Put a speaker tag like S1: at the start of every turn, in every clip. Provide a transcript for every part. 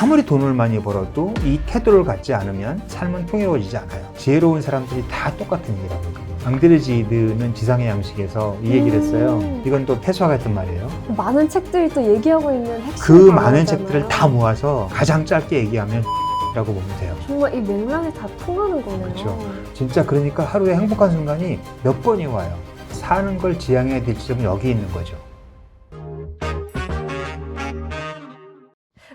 S1: 아무리 돈을 많이 벌어도 이 태도를 갖지 않으면 삶은 풍요로워지지 않아요. 지혜로운 사람들이 다 똑같은 얘기라고 해요. 앙드레지드는 지상의 양식에서 이 얘기를 했어요. 이건 또 페소아가 했던 말이에요.
S2: 많은 책들이 또 얘기하고 있는 핵심
S1: 그
S2: 단어잖아요.
S1: 많은 책들을 다 모아서 가장 짧게 얘기하면 라고 보면 돼요.
S2: 정말 이 맥락이 다 통하는 거네요.
S1: 그렇죠. 진짜 그러니까 하루에 행복한 순간이 몇 번이 와요. 사는 걸 지향해야 될 지점은 여기 있는 거죠.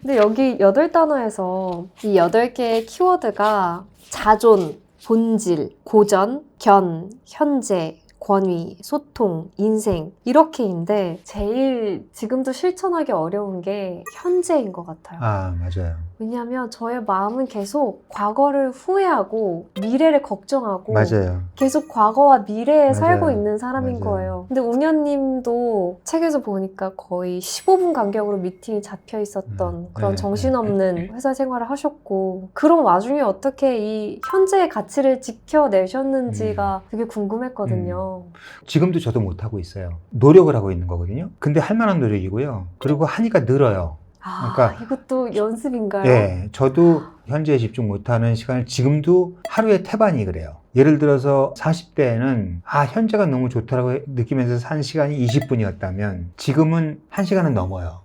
S2: 근데 여기 8단어에서 이 8개의 키워드가 자존, 본질, 고전, 견, 현재, 권위, 소통, 인생 이렇게인데 제일 지금도 실천하기 어려운 게 현재인 것 같아요.
S1: 아, 맞아요.
S2: 왜냐하면 저의 마음은 계속 과거를 후회하고 미래를 걱정하고
S1: 맞아요.
S2: 계속 과거와 미래에
S1: 맞아요.
S2: 살고 있는 사람인
S1: 맞아요.
S2: 거예요. 근데 웅현님도 책에서 보니까 거의 15분 간격으로 미팅이 잡혀 있었던 그런
S1: 네,
S2: 정신없는 회사 생활을 하셨고 그런 와중에 어떻게 이 현재의 가치를 지켜내셨는지가 되게 궁금했거든요.
S1: 지금도 저도 못하고 있어요. 노력을 하고 있는 거거든요. 근데 할 만한 노력이고요. 그리고 하니까 늘어요.
S2: 아,
S1: 그러니까
S2: 이것도 연습인가요?
S1: 네, 저도 현재에 집중 못하는 시간을 지금도 하루에 태반이 그래요. 예를 들어서 40대에는 현재가 너무 좋다라고 느끼면서 산 시간이 20분이었다면 지금은 1시간은 넘어요.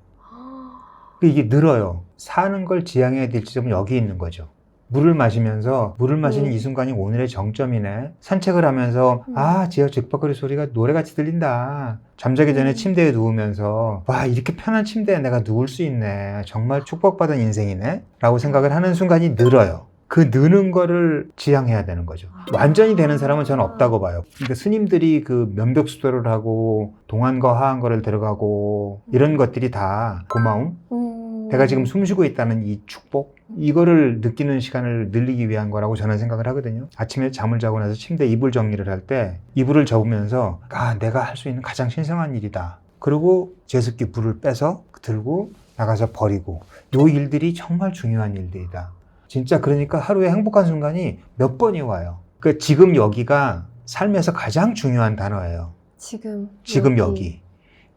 S1: 이게 늘어요. 사는 걸 지향해야 될 지점은 여기 있는 거죠. 물을 마시면서 물을 마시는 이 순간이 오늘의 정점이네. 산책을 하면서 지하 즉박거리 소리가 노래같이 들린다. 잠자기 전에 침대에 누우면서 와, 이렇게 편한 침대에 내가 누울 수 있네. 정말 축복받은 인생이네 라고 생각을 하는 순간이 늘어요. 그 느는 거를 지향해야 되는 거죠. 완전히 되는 사람은 저는 없다고 봐요. 그러니까 스님들이 그 면벽수도를 하고 동안과 하안거를 들어가고 이런 것들이 다 고마움, 내가 지금 숨쉬고 있다는 이 축복, 이거를 느끼는 시간을 늘리기 위한 거라고 저는 생각을 하거든요. 아침에 잠을 자고 나서 침대 이불 정리를 할 때 이불을 접으면서 내가 할 수 있는 가장 신성한 일이다. 그리고 제습기 불을 빼서 들고 나가서 버리고, 이 일들이 정말 중요한 일들이다. 진짜 그러니까 하루에 행복한 순간이 몇 번이 와요. 그러니까 지금 여기가 삶에서 가장 중요한 단어예요. 지금 여기.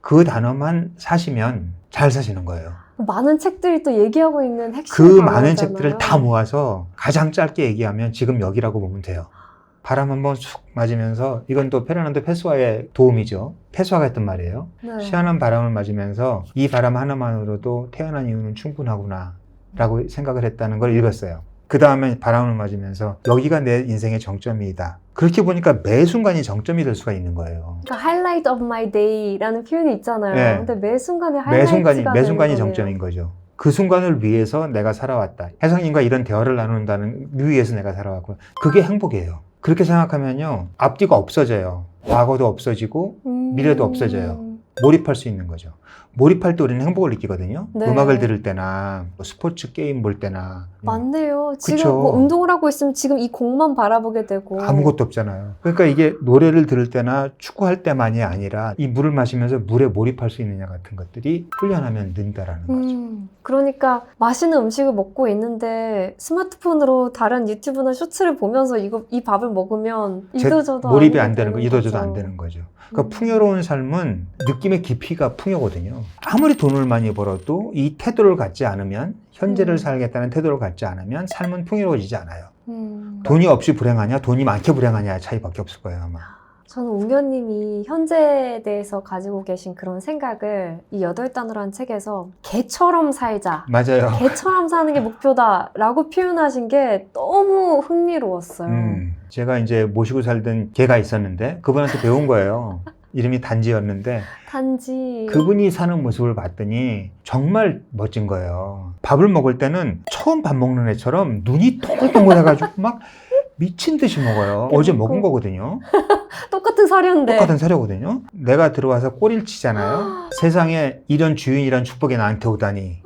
S1: 그 단어만 사시면 잘 사시는 거예요.
S2: 많은 책들이 또 얘기하고 있는 핵심
S1: 그
S2: 단어잖아요.
S1: 많은 책들을 다 모아서 가장 짧게 얘기하면 지금 여기라고 보면 돼요. 바람 한번 쑥 맞으면서, 이건 또 페르난도 페소아의 도움이죠. 페소아가 했던 말이에요.
S2: 네.
S1: 시원한 바람을 맞으면서 이 바람 하나만으로도 태어난 이유는 충분하구나 라고 생각을 했다는 걸 읽었어요. 그 다음에 바람을 맞으면서 여기가 내 인생의 정점이다. 그렇게 보니까 매 순간이 정점이 될 수가 있는 거예요.
S2: 그러니까 highlight of my day라는 표현이 있잖아요.
S1: 네.
S2: 근데 매 순간이 하이라이트가
S1: 매 순간이
S2: 되는 거네요.
S1: 정점인 거죠. 그 순간을 위해서 내가 살아왔다. 혜성님과 이런 대화를 나눈다는 위해서 내가 살아왔고, 그게 행복이에요. 그렇게 생각하면요, 앞뒤가 없어져요. 과거도 없어지고 미래도 없어져요. 몰입할 수 있는 거죠. 몰입할 때 우리는 행복을 느끼거든요.
S2: 네.
S1: 음악을 들을 때나 스포츠 게임 볼 때나.
S2: 맞네요. 지금
S1: 그쵸.
S2: 뭐 운동을 하고 있으면 지금 이 곡만 바라보게 되고
S1: 아무것도 없잖아요. 그러니까 이게 노래를 들을 때나 축구할 때만이 아니라 이 물을 마시면서 물에 몰입할 수 있느냐 같은 것들이 훈련하면 는다라는 거죠.
S2: 그러니까 맛있는 음식을 먹고 있는데 스마트폰으로 다른 유튜브나 쇼츠를 보면서 이 밥을 먹으면 이도저도
S1: 몰입이 안
S2: 아니게
S1: 되는 거, 이도저도 안 되는 거죠. 그러니까 풍요로운 삶은 느낌의 깊이가 풍요거든요. 아무리 돈을 많이 벌어도 이 태도를 갖지 않으면, 현재를 살겠다는 태도를 갖지 않으면 삶은 풍요로워지지 않아요. 돈이 없이 불행하냐, 돈이 많게 불행하냐의 차이밖에 없을 거예요, 아마.
S2: 저는 웅현님이 현재에 대해서 가지고 계신 그런 생각을 이 8단어라는 책에서 개처럼 살자.
S1: 맞아요.
S2: 개처럼 사는 게 목표다라고 표현하신 게 너무 흥미로웠어요.
S1: 제가 이제 모시고 살던 개가 있었는데 그분한테 배운 거예요. 이름이 단지였는데
S2: 단지
S1: 그분이 사는 모습을 봤더니 정말 멋진 거예요. 밥을 먹을 때는 처음 밥 먹는 애처럼 눈이 동글동글해가지고 막 미친 듯이 먹어요. 어제 먹은 거거든요.
S2: 똑같은 사료인데.
S1: 똑같은 사료거든요. 내가 들어와서 꼬리를 치잖아요. 세상에 이런 주인이란 축복이 나한테 오다니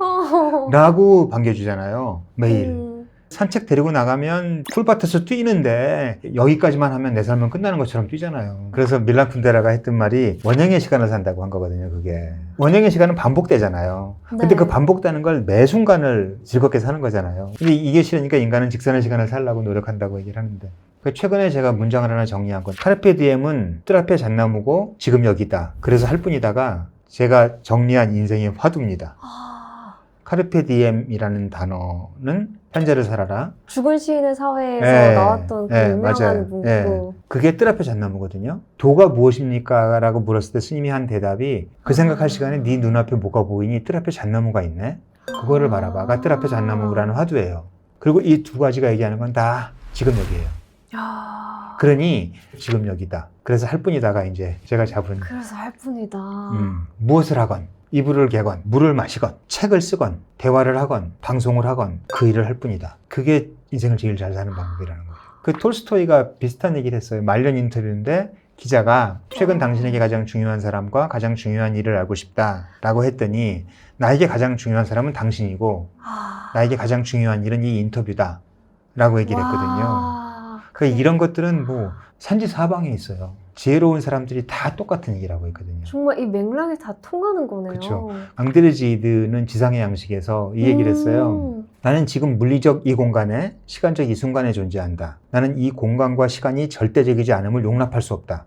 S1: 라고 반겨주잖아요. 매일. 산책 데리고 나가면 풀밭에서 뛰는데 여기까지만 하면 내 삶은 끝나는 것처럼 뛰잖아요. 그래서 밀란 쿤데라가 했던 말이 원형의 시간을 산다고 한 거거든요. 그게 원형의 시간은 반복되잖아요. 근데
S2: 네.
S1: 그 반복되는 걸 매 순간을 즐겁게 사는 거잖아요. 근데 이게 싫으니까 인간은 직선의 시간을 살려고 노력한다고 얘기를 하는데, 최근에 제가 문장을 하나 정리한 건, 카르페 디엠은 뜰 앞에 잣나무고 지금 여기다. 그래서 할 뿐이다가 제가 정리한 인생의 화두입니다. 카르페 디엠이라는 단어는 현재를 살아라.
S2: 죽은 시인의 사회에서
S1: 예,
S2: 나왔던 그
S1: 예,
S2: 유명한
S1: 맞아요.
S2: 문구.
S1: 예. 그게 뜰 앞에 잣나무거든요. 도가 무엇입니까? 라고 물었을 때 스님이 한 대답이 그 생각할 시간에 네 눈앞에 뭐가 보이니? 뜰 앞에 잣나무가 있네. 그거를 바라봐가 뜰 앞에 잣나무라는 화두예요. 그리고 이 두 가지가 얘기하는 건 다 지금 여기예요.
S2: 야.
S1: 그러니 지금 여기다. 그래서 할 뿐이다가 이제 제가 잡은
S2: 그래서 할 뿐이다.
S1: 무엇을 하건 이불을 개건 물을 마시건 책을 쓰건 대화를 하건 방송을 하건 그 일을 할 뿐이다. 그게 인생을 제일 잘 사는 방법이라는 거예요. 그 톨스토이가 비슷한 얘기를 했어요. 말년 인터뷰인데 기자가 최근 당신에게 가장 중요한 사람과 가장 중요한 일을 알고 싶다라고 했더니 나에게 가장 중요한 사람은 당신이고 나에게 가장 중요한 일은 이 인터뷰다 라고 얘기를 했거든요. 그러니까 이런 것들은 뭐 산지사방에 있어요. 지혜로운 사람들이 다 똑같은 얘기라고 했거든요.
S2: 정말 이 맥락이 다 통하는 거네요.
S1: 그렇죠. 앙드레지드는 지상의 양식에서 이 얘기를 했어요. 나는 지금 물리적 이 공간에 시간적 이 순간에 존재한다. 나는 이 공간과 시간이 절대적이지 않음을 용납할 수 없다.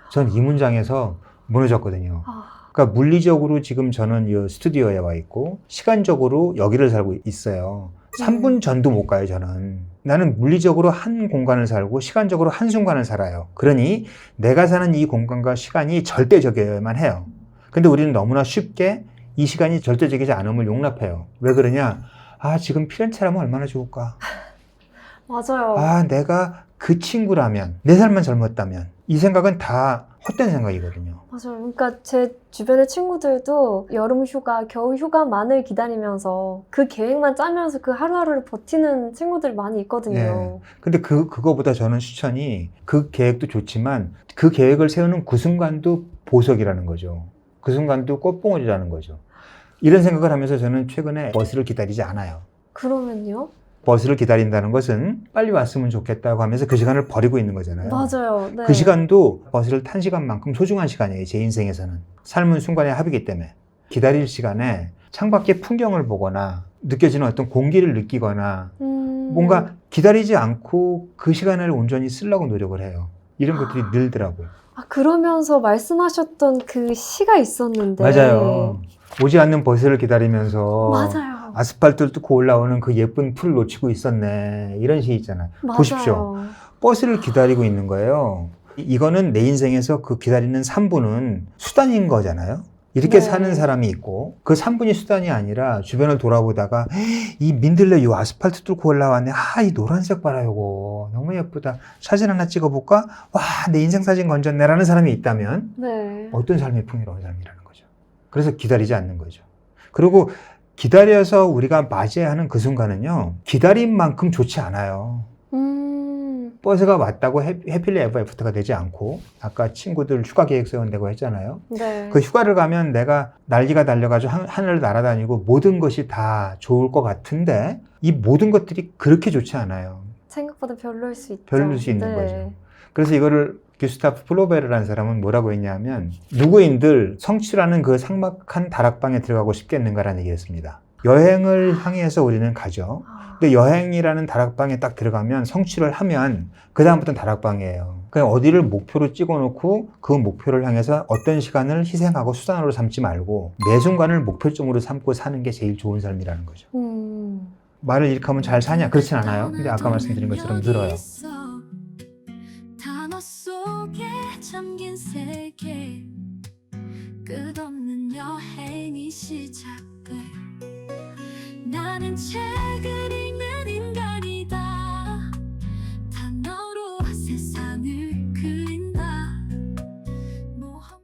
S1: 전 이 문장에서 무너졌거든요. 그러니까 물리적으로 지금 저는 이 스튜디오에 와 있고 시간적으로 여기를 살고 있어요. 3분 전도 못 가요, 저는. 나는 물리적으로 한 공간을 살고 시간적으로 한 순간을 살아요. 그러니 내가 사는 이 공간과 시간이 절대적이어야만 해요. 근데 우리는 너무나 쉽게 이 시간이 절대적이지 않음을 용납해요. 왜 그러냐? 아, 지금 피렌체라면 얼마나 좋을까?
S2: 맞아요.
S1: 아, 내가 그 친구라면, 4살만 젊었다면. 이 생각은 다 헛된 생각이거든요.
S2: 맞아요. 그러니까 제 주변의 친구들도 여름 휴가, 겨울 휴가만을 기다리면서 그 계획만 짜면서 그 하루하루를 버티는 친구들 많이 있거든요.
S1: 예. 근데 그거보다 저는 추천이 그 계획도 좋지만 그 계획을 세우는 그 순간도 보석이라는 거죠. 그 순간도 꽃봉오리라는 거죠. 이런 생각을 하면서 저는 최근에 버스를 기다리지 않아요.
S2: 그러면요?
S1: 버스를 기다린다는 것은 빨리 왔으면 좋겠다고 하면서 그 시간을 버리고 있는 거잖아요.
S2: 맞아요. 네.
S1: 그 시간도 버스를 탄 시간만큼 소중한 시간이에요. 제 인생에서는. 삶은 순간의 합이기 때문에. 기다릴 시간에 창밖의 풍경을 보거나 느껴지는 어떤 공기를 느끼거나 뭔가 기다리지 않고 그 시간을 온전히 쓰려고 노력을 해요. 이런 것들이 늘더라고요.
S2: 아, 그러면서 말씀하셨던 그 시가 있었는데.
S1: 맞아요. 오지 않는 버스를 기다리면서
S2: 맞아요.
S1: 아스팔트를 뚫고 올라오는 그 예쁜 풀을 놓치고 있었네. 이런 시 있잖아요.
S2: 맞아요.
S1: 보십시오. 버스를 기다리고 있는 거예요. 이거는 내 인생에서 그 기다리는 3분은 수단인 거잖아요. 이렇게
S2: 네.
S1: 사는 사람이 있고 그 3분이 수단이 아니라 주변을 돌아보다가 이 민들레 요 아스팔트 뚫고 올라왔네. 아, 이 노란색 봐라 요거. 너무 예쁘다. 사진 하나 찍어볼까? 와, 내 인생 사진 건졌네 라는 사람이 있다면
S2: 네.
S1: 어떤 삶이 풍요로운 삶이라는 거죠. 그래서 기다리지 않는 거죠. 그리고 기다려서 우리가 맞이하는 그 순간은요. 기다린 만큼 좋지 않아요. 버스가 왔다고 해필리 에버 애프터가 되지 않고 아까 친구들 휴가 계획 세운다고 했잖아요.
S2: 네.
S1: 그 휴가를 가면 내가 날개가 달려가지고 하늘을 날아다니고 모든 것이 다 좋을 것 같은데 이 모든 것들이 그렇게 좋지 않아요.
S2: 생각보다 별로일 수 있죠.
S1: 별로일 수 있는
S2: 네.
S1: 거죠. 그래서 이거를 규스타프 플로베르라는 사람은 뭐라고 했냐면 누구인들 성취라는 그 삭막한 다락방에 들어가고 싶겠는가라는 얘기를 했습니다. 여행을 향해서 우리는 가죠. 근데 여행이라는 다락방에 딱 들어가면 성취를 하면 그 다음부터는 다락방이에요. 그냥 어디를 목표로 찍어놓고 그 목표를 향해서 어떤 시간을 희생하고 수단으로 삼지 말고 매 순간을 목표점으로 삼고 사는 게 제일 좋은 삶이라는 거죠. 말을 이렇게 하면 잘 사냐? 그렇진 않아요. 근데 아까 말씀드린 것처럼 늘어요.
S3: 단어 속에 잠긴 세계 끝없는 여행이 시작돼 나는